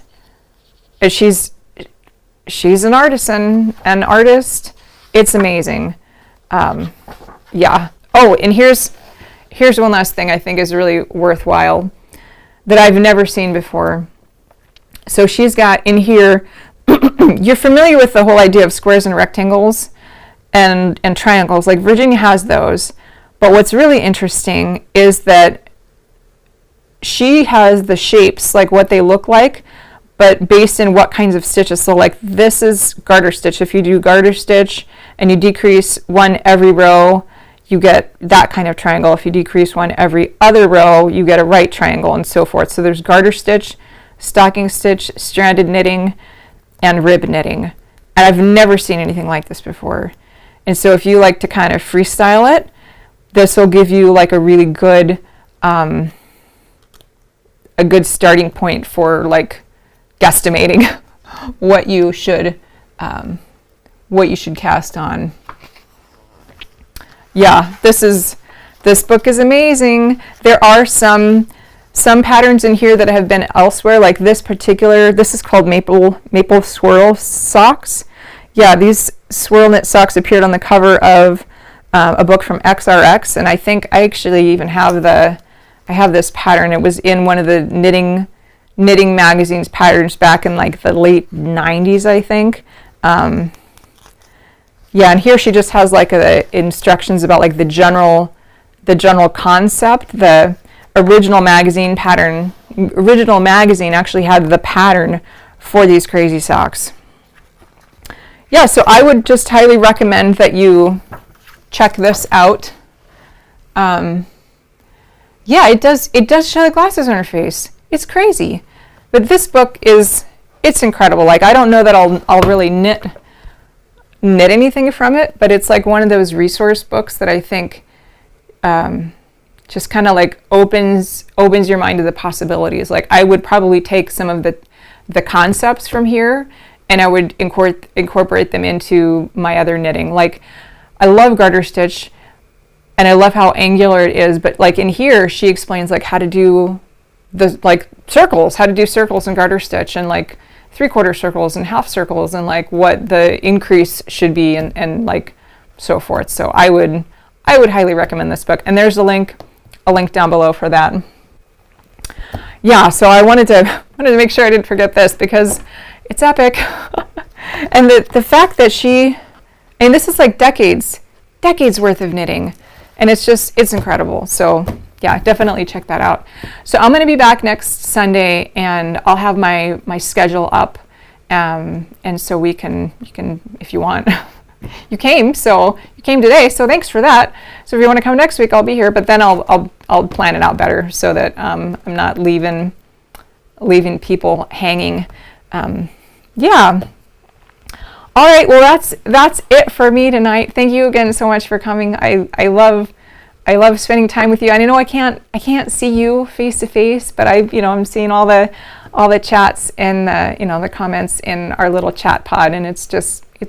And she's an artisan, an artist. It's amazing. Yeah. Oh, and here's one last thing I think is really worthwhile that I've never seen before. So she's got in here, you're familiar with the whole idea of squares and rectangles and triangles, like Virginia has those. But what's really interesting is that she has the shapes, like what they look like, but based in what kinds of stitches. So like this is garter stitch. If you do garter stitch and you decrease one every row, you get that kind of triangle. If you decrease one every other row, you get a right triangle, and so forth. So there's garter stitch, stocking stitch, stranded knitting, and rib knitting. And I've never seen anything like this before. And so if you like to kind of freestyle it, this will give you like a really good, a good starting point for like guesstimating what you should cast on. Yeah, this book is amazing. There are some patterns in here that have been elsewhere, like this is called maple swirl socks. Yeah, these swirl knit socks appeared on the cover of a book from XRX, and I think I actually even have this pattern. It was in one of the knitting magazine's patterns back in like the late 90s, I think. Yeah, and here she just has like instructions about like the general concept. The original magazine actually had the pattern for these crazy socks. Yeah, so I would just highly recommend that you check this out. Yeah, it does show the glasses on her face. It's crazy. But this book it's incredible. Like, I don't know that I'll really knit anything from it, but it's like one of those resource books that I think just kind of like opens your mind to the possibilities. Like, I would probably take some of the concepts from here and I would incorporate them into my other knitting. Like, I love garter stitch and I love how angular it is, but like in here she explains like how to do the like circles, how to do circles in garter stitch, and like 3/4 circles and half circles, and like what the increase should be, and like so forth. So I would highly recommend this book, and there's a link down below for that. Yeah, so I wanted to make sure I didn't forget this because it's epic. And the fact that and this is like decades worth of knitting, and it's incredible. So yeah, definitely check that out. So I'm going to be back next Sunday, and I'll have my schedule up, and so you can, if you want. You came today, so thanks for that. So if you want to come next week, I'll be here, but then I'll plan it out better so that I'm not leaving people hanging. Yeah. All right, well that's it for me tonight. Thank you again so much for coming. I love spending time with you. I know I can't see you face to face, but I'm seeing all the chats and the comments in our little chat pod, and it's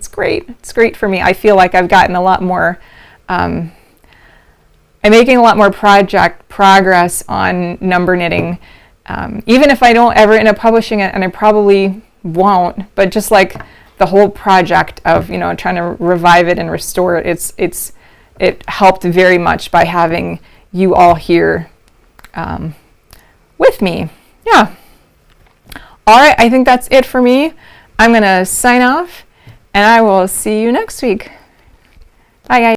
great. It's great for me. I feel like I've gotten a lot more. I'm making a lot more progress on number knitting, even if I don't ever end up publishing it, and I probably won't. But just like the whole project of trying to revive it and restore it, it helped very much by having you all here with me. Yeah. All right, I think that's it for me. I'm going to sign off, and I will see you next week. Bye, guys.